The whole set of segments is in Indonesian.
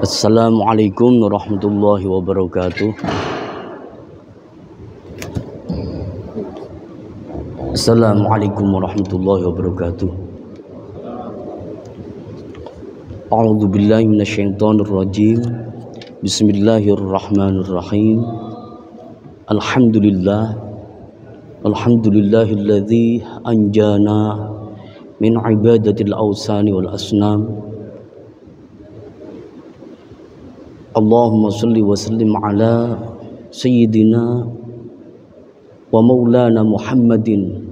Assalamualaikum warahmatullahi wabarakatuh. Assalamualaikum warahmatullahi wabarakatuh. A'udzu billahi minasyaitonir rajim. Bismillahirrahmanirrahim. Alhamdulillahilladzi anjana min ibadatil awsani wal asnam. Allahumma salli wa sallim ala sayyidina wa maulana Muhammadin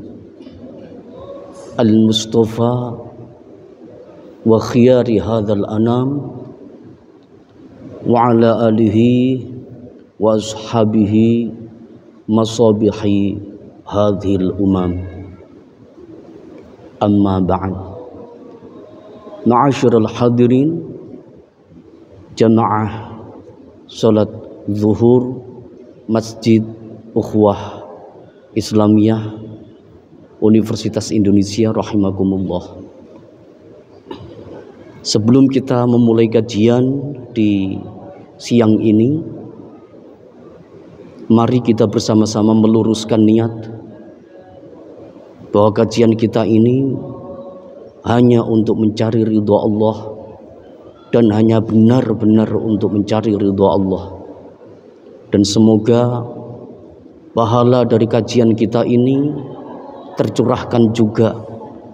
al-Mustafa wa khiyari hadzal anam wa ala alihi wa ashabihi masabihi hadhil umam. Amma ba'd. Ma'asyiral hadirin jamaah salat zuhur Masjid Ukhuwah Islamiyah Universitas Indonesia rahimakumullah. Sebelum kita memulai kajian di siang ini, mari kita bersama-sama meluruskan niat bahwa kajian kita ini hanya untuk mencari ridha Allah dan hanya benar-benar untuk mencari ridha Allah. Dan semoga pahala dari kajian kita ini tercurahkan juga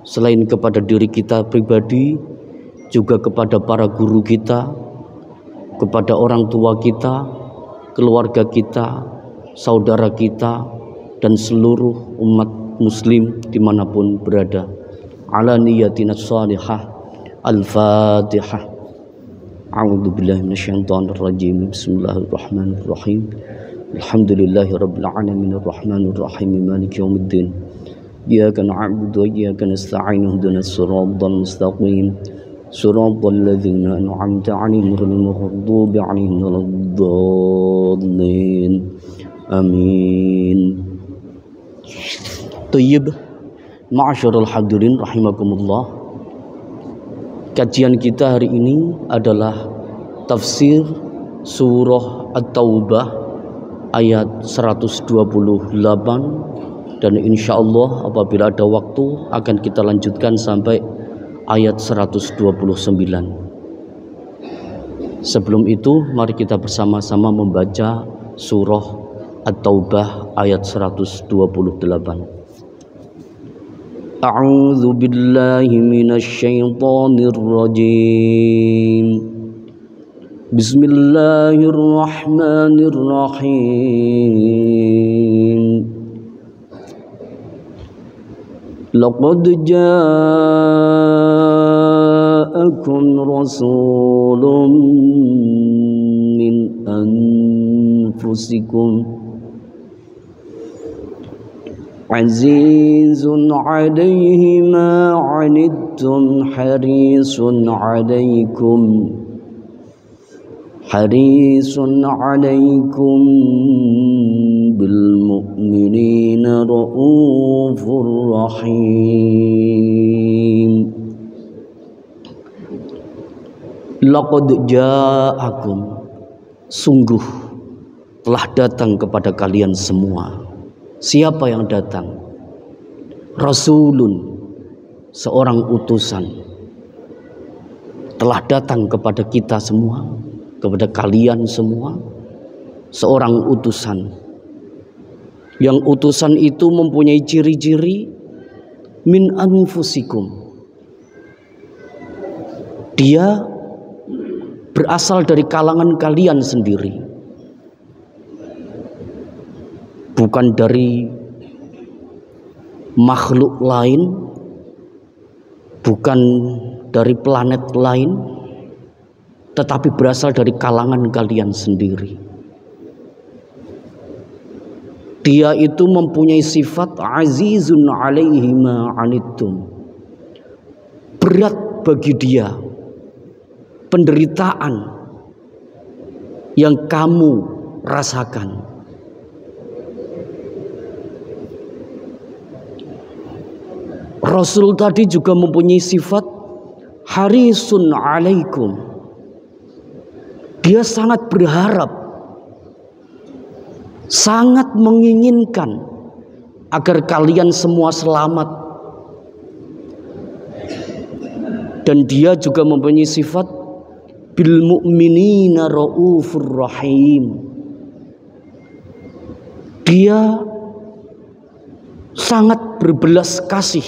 selain kepada diri kita pribadi, juga kepada para guru kita, kepada orang tua kita, keluarga kita, saudara kita, dan seluruh umat muslim dimanapun berada. Ala niyatina shalihah. Al-Fatihah. A'udzu billahi minasyaitonir rajim. Bismillahirrahmanirrahim. Alhamdulillahi rabbil alamin arrahmanir rahim maliki yaumiddin. Iyyaka na'budu wa iyyaka nasta'in ihdinas siratal mustaqim. Siratal ladzina an'amta 'alaihim ghairil maghdubi 'alaihim waladdallin. Amin. Thayyib. Ma'asyiral hadirin rahimakumullah. Kajian kita hari ini adalah tafsir surah At-Taubah ayat 128, dan insya Allah apabila ada waktu akan kita lanjutkan sampai ayat 129. Sebelum itu mari kita bersama-sama membaca surah At-Taubah ayat 128. A'udzu billahi minasyaitonir rajim. Bismillahirrahmanirrahim. Laqad ja'akum rasulun min anfusikum azizun 'alaihi ma 'anittum harisun 'alaikum bil mu'minina raufur rahim. Laqad ja'akum, sungguh telah datang kepada kalian semua. Siapa yang datang? Rasulun, seorang utusan, telah datang kepada kita semua, kepada kalian semua, seorang utusan. Yang utusan itu mempunyai ciri-ciri min anfusikum. Dia berasal dari kalangan kalian sendiri, bukan dari makhluk lain, bukan dari planet lain, tetapi berasal dari kalangan kalian sendiri. Dia itu mempunyai sifat azizun 'alaihi ma 'anittum. Berat bagi dia penderitaan yang kamu rasakan. Rasul tadi juga mempunyai sifat harisun alaikum. Dia sangat berharap, sangat menginginkan agar kalian semua selamat. Dan dia juga mempunyai sifat bil mu'minina raufur rahim. Dia sangat berbelas kasih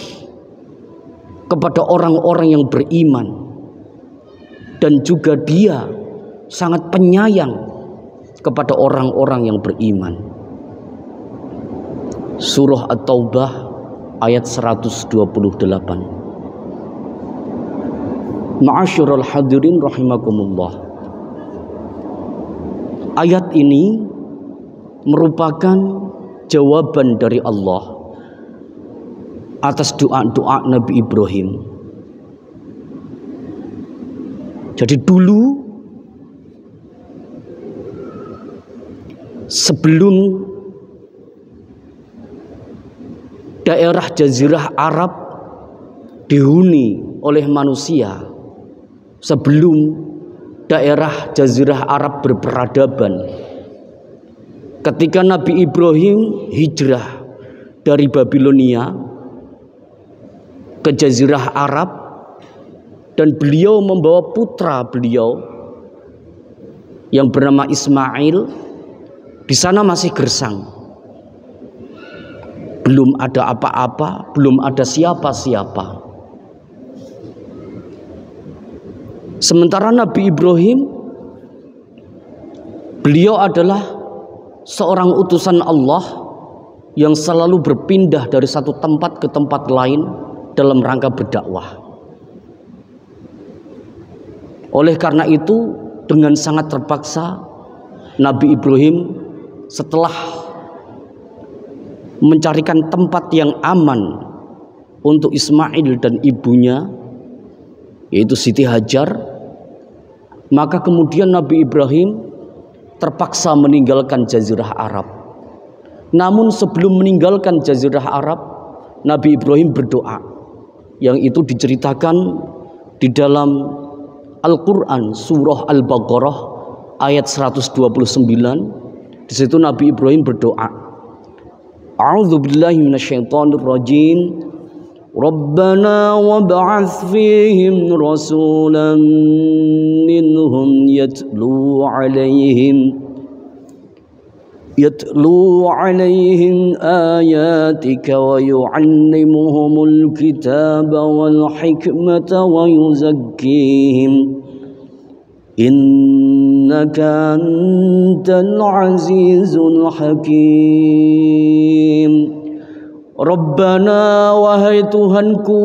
kepada orang-orang yang beriman, dan juga dia sangat penyayang kepada orang-orang yang beriman. Surah At-Taubah ayat 128. Ma'asyiral hadirin rahimakumullah. Ayat ini merupakan jawaban dari Allah atas doa-doa Nabi Ibrahim. Jadi dulu sebelum daerah Jazirah Arab dihuni oleh manusia, sebelum daerah Jazirah Arab berperadaban, ketika Nabi Ibrahim hijrah dari Babilonia ke Jazirah Arab, dan beliau membawa putra beliau yang bernama Ismail, di sana masih gersang, belum ada apa-apa, belum ada siapa-siapa. Sementara Nabi Ibrahim, beliau adalah seorang utusan Allah yang selalu berpindah dari satu tempat ke tempat lain dalam rangka berdakwah. Oleh karena itu, dengan sangat terpaksa Nabi Ibrahim setelah mencarikan tempat yang aman untuk Ismail dan ibunya, yaitu Siti Hajar, maka kemudian Nabi Ibrahim terpaksa meninggalkan Jazirah Arab. Namun sebelum meninggalkan Jazirah Arab, Nabi Ibrahim berdoa, yang itu diceritakan di dalam Al-Quran surah Al-Baqarah ayat 129. Di situ Nabi Ibrahim berdoa, A'udzubillahi minasyaitonirrajim. Rabbana wab'ats fihim rasulan minhum yatlu alaihim ayatika wa yu'allimuhumul kitaba wal hikmata wa yuzakkihim innaka antal azizul hakim. Rabbana, wahai Tuhanku,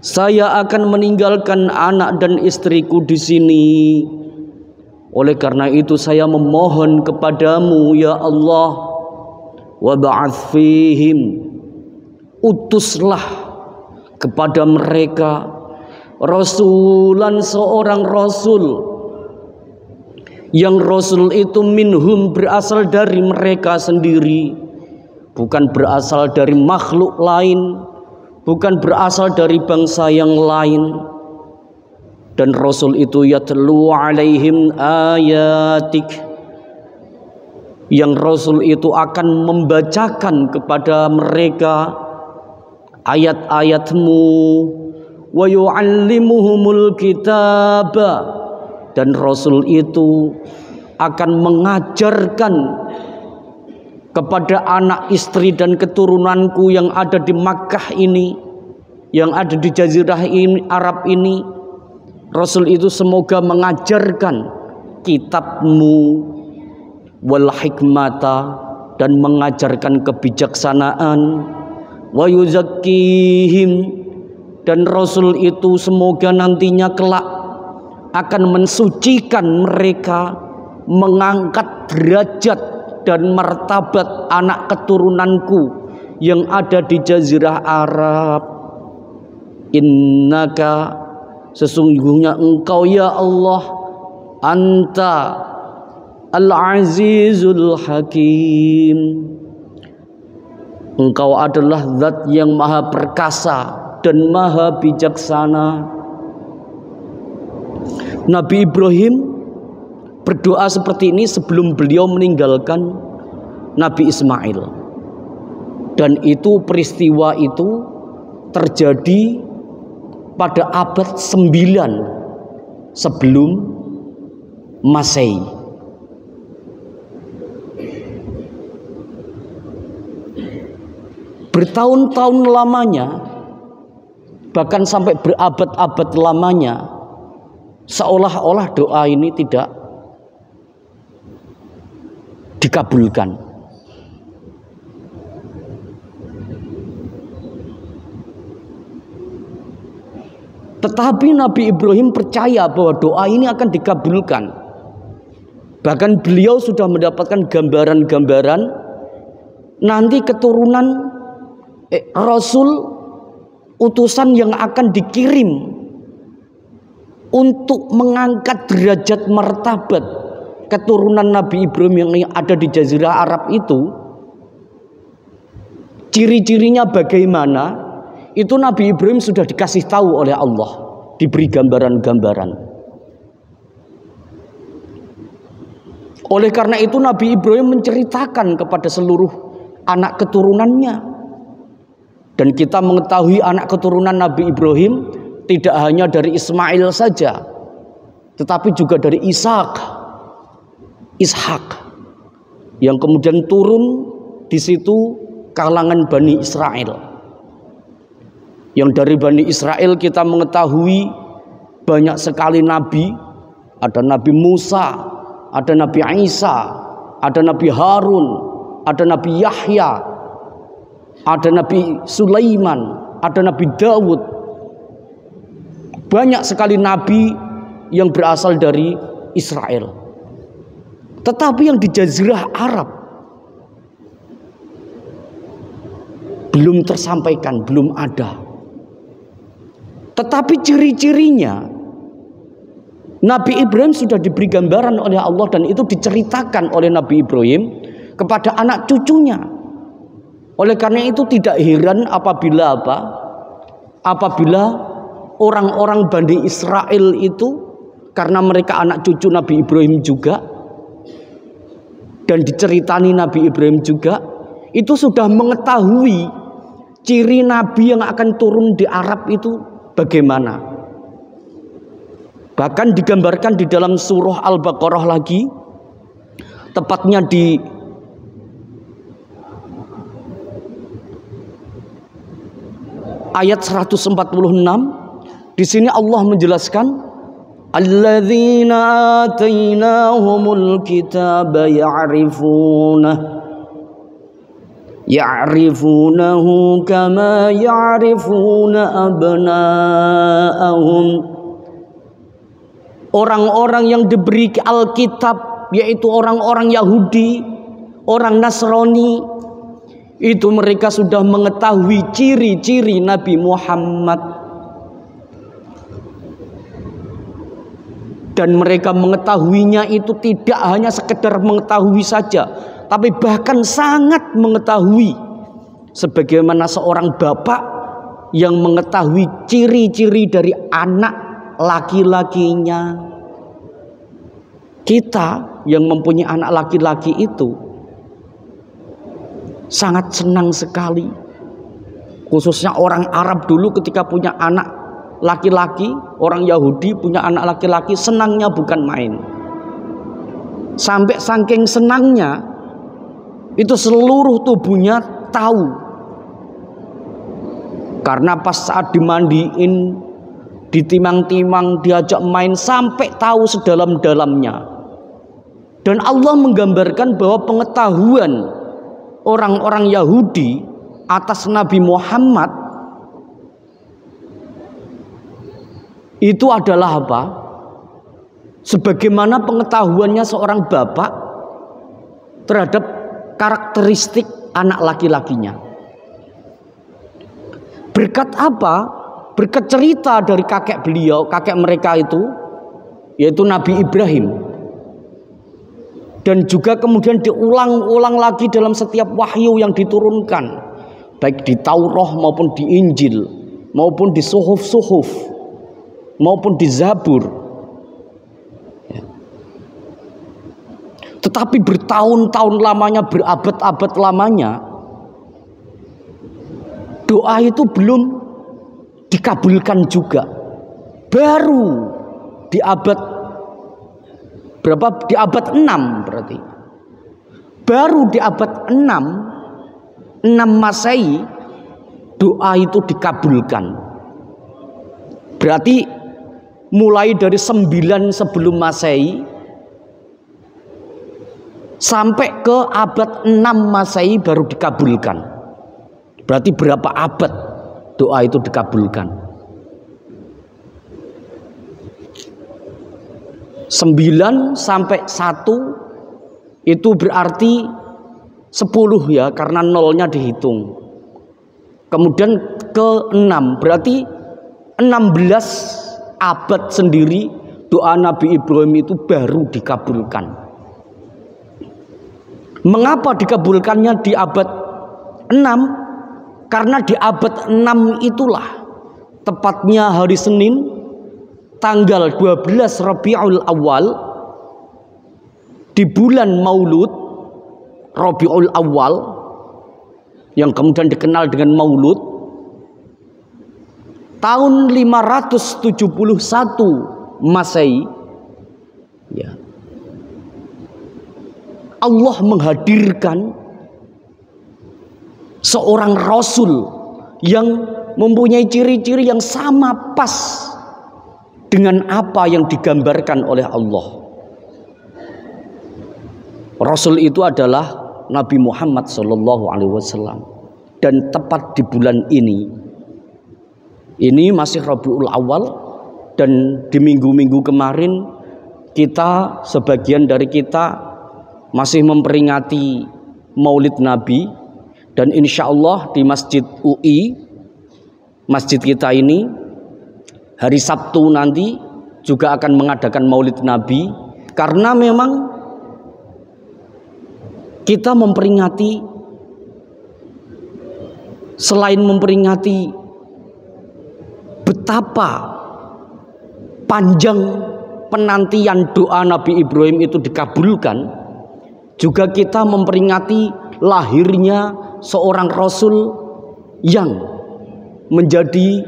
saya akan meninggalkan anak dan istriku di sini. Oleh karena itu saya memohon kepadamu, ya Allah, wab'ats fihim, utuslah kepada mereka rasulan, seorang rasul, yang rasul itu minhum, berasal dari mereka sendiri, bukan berasal dari makhluk lain, bukan berasal dari bangsa yang lain. Dan rasul itu yatlu alaihim ayatik, yang rasul itu akan membacakan kepada mereka ayat-ayatmu, wa yu'allimuhumul kitaba, dan rasul itu akan mengajarkan kepada anak, istri dan keturunanku yang ada di Makkah ini, yang ada di Jazirah Arab ini. Rasul itu semoga mengajarkan kitabmu, wal hikmata, dan mengajarkan kebijaksanaan, wa yuzakkihim, dan Rasul itu semoga nantinya kelak akan mensucikan mereka, mengangkat derajat dan martabat anak keturunanku yang ada di Jazirah Arab. Innaka, sesungguhnya engkau ya Allah, anta al-azizul hakim, engkau adalah zat yang maha perkasa dan maha bijaksana. Nabi Ibrahim berdoa seperti ini sebelum beliau meninggalkan Nabi Ismail. Dan itu peristiwa itu terjadi pada abad 9 sebelum Masehi. Bertahun-tahun lamanya, bahkan sampai berabad-abad lamanya, seolah-olah doa ini tidak dikabulkan. Tetapi Nabi Ibrahim percaya bahwa doa ini akan dikabulkan. Bahkan beliau sudah mendapatkan gambaran-gambaran nanti keturunan Rasul, utusan yang akan dikirim untuk mengangkat derajat martabat keturunan Nabi Ibrahim yang ada di Jazirah Arab itu. Ciri-cirinya bagaimana? Itu Nabi Ibrahim sudah dikasih tahu oleh Allah, diberi gambaran-gambaran. Oleh karena itu Nabi Ibrahim menceritakan kepada seluruh anak keturunannya. Dan kita mengetahui anak keturunan Nabi Ibrahim tidak hanya dari Ismail saja, tetapi juga dari Ishak yang kemudian turun di situ kalangan Bani Israel. Yang dari Bani Israel kita mengetahui banyak sekali nabi. Ada Nabi Musa, ada Nabi Isa, ada Nabi Harun, ada Nabi Yahya, ada Nabi Sulaiman, ada Nabi Dawud. Banyak sekali nabi yang berasal dari Israel. Tetapi yang di Jazirah Arab belum tersampaikan, belum ada. Tetapi ciri-cirinya Nabi Ibrahim sudah diberi gambaran oleh Allah, dan itu diceritakan oleh Nabi Ibrahim kepada anak cucunya. Oleh karena itu tidak heran apabila orang-orang Bani Israel itu, karena mereka anak cucu Nabi Ibrahim juga dan diceritani Nabi Ibrahim juga, itu sudah mengetahui ciri Nabi yang akan turun di Arab itu bagaimana. Bahkan digambarkan di dalam surah Al-Baqarah lagi, tepatnya di ayat 146. Di sini Allah menjelaskan, alladzina atainahumul kitaba ya'rifunahu kama ya'rifuna abna'ahum. Orang-orang yang diberi Alkitab, yaitu orang-orang Yahudi, orang Nasrani, itu mereka sudah mengetahui ciri-ciri Nabi Muhammad. Dan mereka mengetahuinya itu tidak hanya sekedar mengetahui saja, tapi bahkan sangat mengetahui, sebagaimana seorang bapak yang mengetahui ciri-ciri dari anak laki-lakinya. Kita yang mempunyai anak laki-laki itu sangat senang sekali. Khususnya orang Arab dulu ketika punya anak laki-laki, orang Yahudi punya anak laki-laki, senangnya bukan main. Sampai saking senangnya itu seluruh tubuhnya tahu. Karena pas saat dimandiin, ditimang-timang, diajak main, sampai tahu sedalam-dalamnya. Dan Allah menggambarkan bahwa pengetahuan orang-orang Yahudi atas Nabi Muhammad itu adalah apa? Sebagaimana pengetahuannya seorang bapak terhadap karakteristik anak laki-lakinya. Berkat apa? Berkat cerita dari kakek mereka itu, yaitu Nabi Ibrahim. Dan juga kemudian diulang-ulang lagi dalam setiap wahyu yang diturunkan, baik di Taurat maupun di Injil, maupun di suhuf-suhuf, maupun di Zabur. Tetapi bertahun-tahun lamanya, berabad-abad lamanya, doa itu belum dikabulkan juga. Baru di abad berapa? Di abad 6 berarti. Baru di abad 6 Masehi doa itu dikabulkan. Berarti mulai dari 9 sebelum Masehi sampai ke abad 6 Masehi baru dikabulkan. Berarti berapa abad doa itu dikabulkan? 9 sampai 1 itu berarti 10 ya, karena nolnya dihitung. Kemudian ke 6 berarti 16 abad sendiri doa Nabi Ibrahim itu baru dikabulkan. Mengapa dikabulkannya di abad 6? Karena di abad 6 itulah tepatnya hari Senin tanggal 12 Rabiul Awal di bulan Maulud Rabiul Awal yang kemudian dikenal dengan Maulud, tahun 571 Masehi ya, Allah menghadirkan seorang Rasul yang mempunyai ciri-ciri yang sama pas dengan apa yang digambarkan oleh Allah. Rasul itu adalah Nabi Muhammad SAW. Dan tepat di bulan ini masih Rabiul Awal, dan di minggu-minggu kemarin kita, sebagian dari kita masih memperingati Maulid Nabi. Dan insya Allah di Masjid UI, masjid kita ini, hari Sabtu nanti juga akan mengadakan Maulid Nabi. Karena memang kita memperingati, selain memperingati betapa panjang penantian doa Nabi Ibrahim itu dikabulkan, juga kita memperingati lahirnya seorang Rasul yang menjadi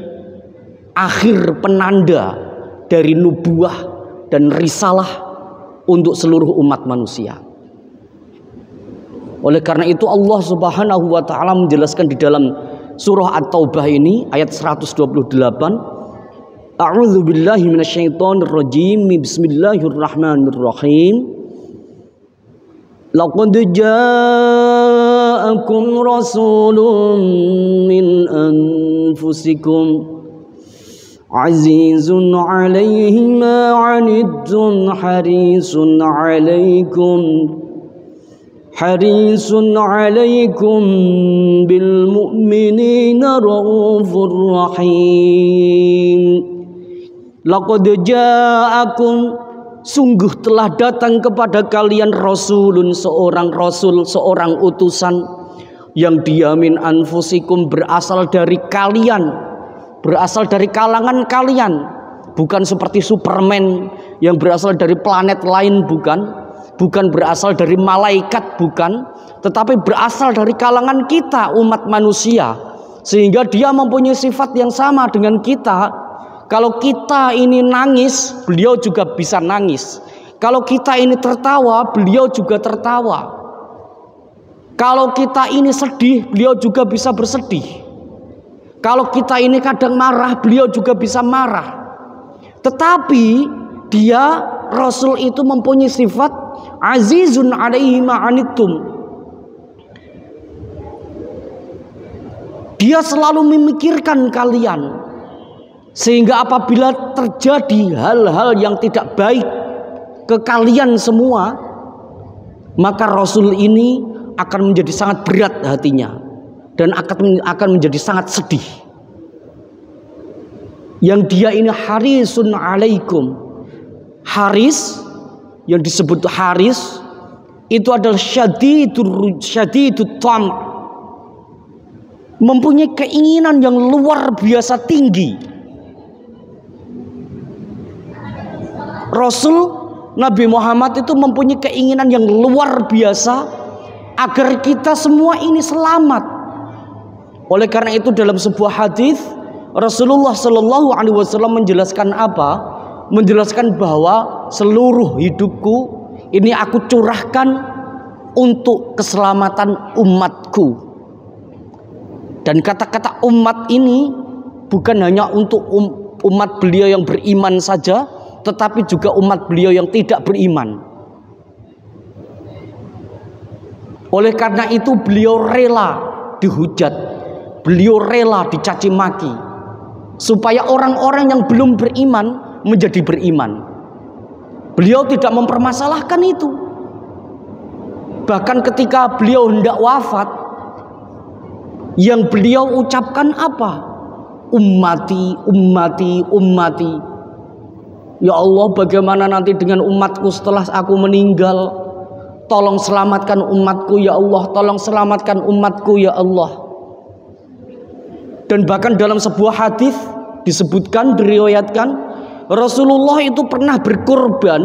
akhir penanda dari nubuah dan risalah untuk seluruh umat manusia. Oleh karena itu Allah Subhanahu wa taala menjelaskan di dalam surah At-Taubah ini ayat 128, A'udzu billahi minasyaitonir rajim. Bismillahirrahmanirrahim. Laqad ja'akum rasulun min anfusikum azizun 'alaihi ma 'anittum harisun 'alaikum bil mu'minina raufur rahim. Laqad ja'akum, sungguh telah datang kepada kalian rasulun, seorang rasul, seorang utusan yang dia min anfusikum, berasal dari kalian, berasal dari kalangan kalian, bukan seperti Superman yang berasal dari planet lain, bukan berasal dari malaikat, bukan, tetapi berasal dari kalangan kita umat manusia, sehingga dia mempunyai sifat yang sama dengan kita. Kalau kita ini nangis, beliau juga bisa nangis. Kalau kita ini tertawa, beliau juga tertawa. Kalau kita ini sedih, beliau juga bisa bersedih. Kalau kita ini kadang marah, beliau juga bisa marah. Tetapi dia, Rasul itu mempunyai sifat azizun 'alaihi ma 'anittum. Dia selalu memikirkan kalian, sehingga apabila terjadi hal-hal yang tidak baik ke kalian semua, maka Rasul ini akan menjadi sangat berat hatinya dan akan menjadi sangat sedih. Yang dia ini harisun 'alaikum. Haris, yang disebut haris, itu adalah syadidut tam', mempunyai keinginan yang luar biasa tinggi. Rasul Nabi Muhammad itu mempunyai keinginan yang luar biasa agar kita semua ini selamat. Oleh karena itu dalam sebuah hadis Rasulullah Shallallahu Alaihi Wasallam menjelaskan apa? Menjelaskan bahwa seluruh hidupku ini aku curahkan untuk keselamatan umatku. Dan kata-kata umat ini bukan hanya untuk umat beliau yang beriman saja, tetapi juga umat beliau yang tidak beriman. Oleh karena itu beliau rela dihujat, beliau rela dicaci maki, supaya orang-orang yang belum beriman menjadi beriman. Beliau tidak mempermasalahkan itu. Bahkan ketika beliau hendak wafat, yang beliau ucapkan apa? Ummati, ummati, ummati. Ya Allah, bagaimana nanti dengan umatku setelah aku meninggal? Tolong selamatkan umatku ya Allah, tolong selamatkan umatku ya Allah. Dan bahkan dalam sebuah hadis disebutkan, diriwayatkan, Rasulullah itu pernah berkorban,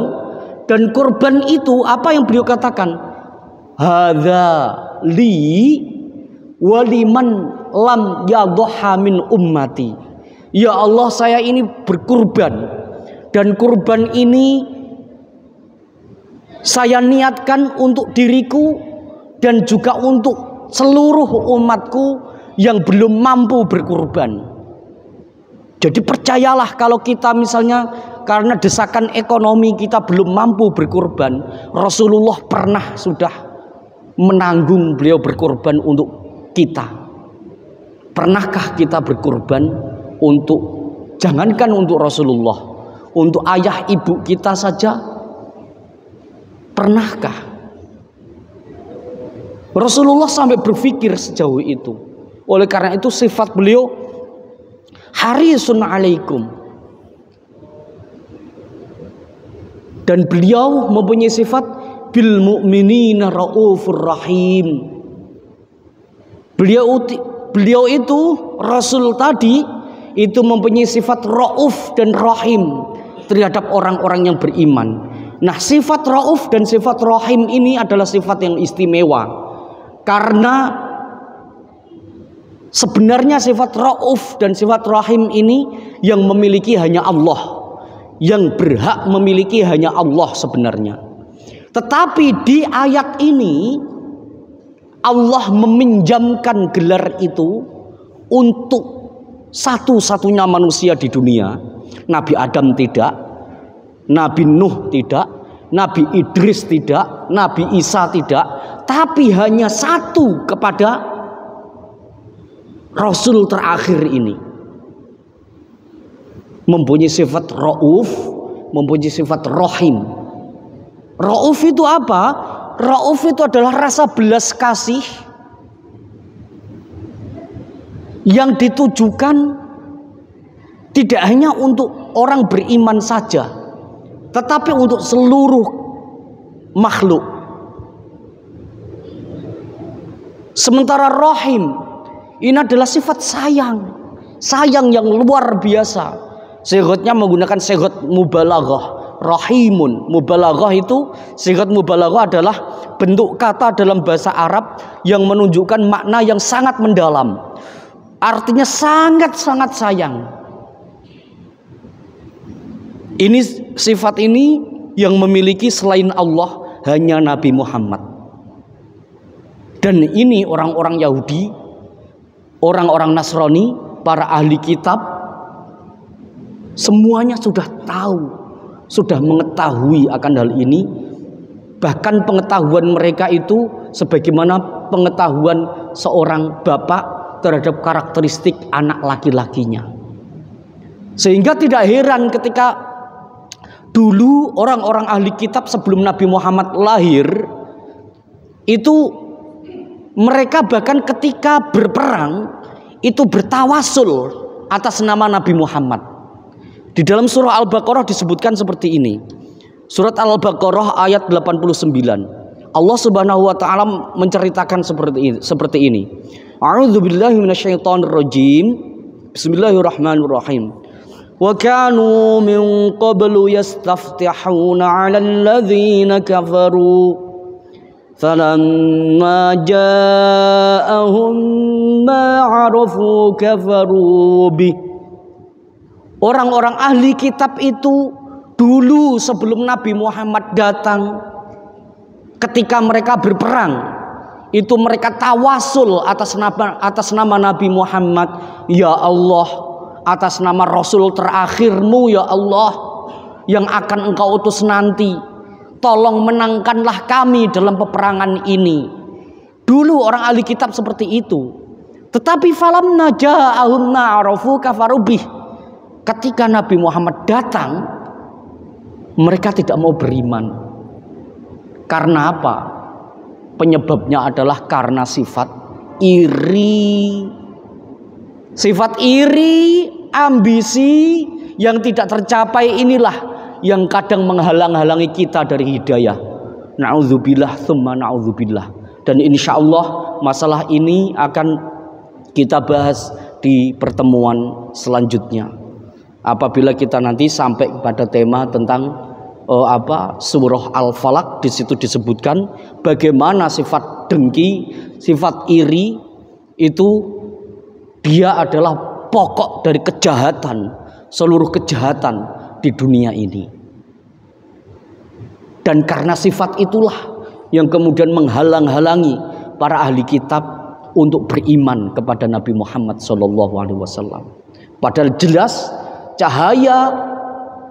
dan korban itu apa yang beliau katakan? Hadza li waliman lam yadhha min ummati. Ya Allah, saya ini berkorban, dan kurban ini saya niatkan untuk diriku dan juga untuk seluruh umatku yang belum mampu berkurban. Jadi percayalah, kalau kita misalnya karena desakan ekonomi kita belum mampu berkurban, Rasulullah pernah sudah menanggung beliau berkorban untuk kita. Pernahkah kita berkorban untuk, jangankan untuk Rasulullah, untuk ayah ibu kita saja? Pernahkah? Rasulullah sampai berpikir sejauh itu. Oleh karena itu sifat beliau harisun alaikum. Dan beliau mempunyai sifat bil mu'minina raufur rahim. Beliau itu Rasul tadi itu mempunyai sifat rauf dan rahim terhadap orang-orang yang beriman. Nah, sifat rauf dan sifat rahim ini adalah sifat yang istimewa, karena sebenarnya sifat rauf dan sifat rahim ini yang memiliki hanya Allah, yang berhak memiliki hanya Allah sebenarnya. Tetapi di ayat ini Allah meminjamkan gelar itu untuk satu-satunya manusia di dunia. Nabi Adam tidak, Nabi Nuh tidak, Nabi Idris tidak, Nabi Isa tidak, tapi hanya satu kepada Rasul terakhir ini. Mempunyai sifat rauf, mempunyai sifat rahim. Rauf itu apa? Rauf itu adalah rasa belas kasih yang ditujukan tidak hanya untuk orang beriman saja, tetapi untuk seluruh makhluk. Sementara rahim ini adalah sifat sayang, sayang yang luar biasa. Sighatnya menggunakan sighat mubalaghah. Rahimun, mubalaghah itu, sighat mubalaghah adalah bentuk kata dalam bahasa Arab yang menunjukkan makna yang sangat mendalam. Artinya sangat-sangat sayang. Ini sifat ini yang memiliki selain Allah hanya Nabi Muhammad. Dan ini orang-orang Yahudi, orang-orang Nasrani, para ahli kitab, semuanya sudah tahu, sudah mengetahui akan hal ini. Bahkan pengetahuan mereka itu sebagaimana pengetahuan seorang bapak terhadap karakteristik anak laki-lakinya. Sehingga tidak heran ketika dulu orang-orang ahli kitab sebelum Nabi Muhammad lahir, itu mereka bahkan ketika berperang itu bertawasul atas nama Nabi Muhammad. Di dalam surah Al-Baqarah disebutkan seperti ini. Surat Al-Baqarah ayat 89. Allah Subhanahu wa taala menceritakan seperti ini. A'udzubillahi minasyaitonirrajim. Bismillahirrahmanirrahim. wa kanu min qablu yastaftihuna 'alal ladzina kafaru falamma ja'ahum ma 'arafu kafaru bih. Orang-orang ahli kitab itu dulu sebelum Nabi Muhammad datang, ketika mereka berperang, itu mereka tawasul atas nama Nabi Muhammad. Ya Allah, atas nama Rasul terakhirmu ya Allah, yang akan engkau utus nanti, tolong menangkanlah kami dalam peperangan ini. Dulu orang ahli kitab seperti itu. Tetapi falamma ja'ahum ma'arafu kafaru bih. Ketika Nabi Muhammad datang, mereka tidak mau beriman. Karena apa? Penyebabnya adalah karena sifat iri. Sifat iri, ambisi yang tidak tercapai inilah yang kadang menghalang-halangi kita dari hidayah. Na'udzubillah tsumma na'udzubillah. Dan insya Allah masalah ini akan kita bahas di pertemuan selanjutnya. Apabila kita nanti sampai pada tema tentang surah Al-Falaq, di situ disebutkan bagaimana sifat dengki, sifat iri itu dia adalah pokok dari kejahatan, seluruh kejahatan di dunia ini. Dan karena sifat itulah yang kemudian menghalang-halangi para ahli kitab untuk beriman kepada Nabi Muhammad SAW. Padahal jelas cahaya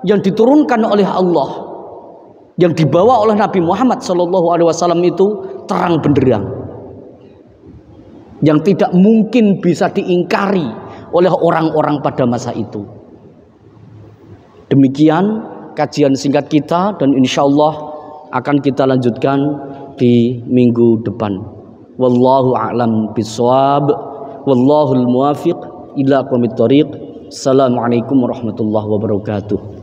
yang diturunkan oleh Allah, yang dibawa oleh Nabi Muhammad SAW itu terang benderang, yang tidak mungkin bisa diingkari oleh orang-orang pada masa itu. Demikian kajian singkat kita, dan insya Allah akan kita lanjutkan di minggu depan. Wallahu a'lam bishawab, wallahul muwafiq ila aqwamit thoriq. Assalamualaikum warahmatullahi wabarakatuh.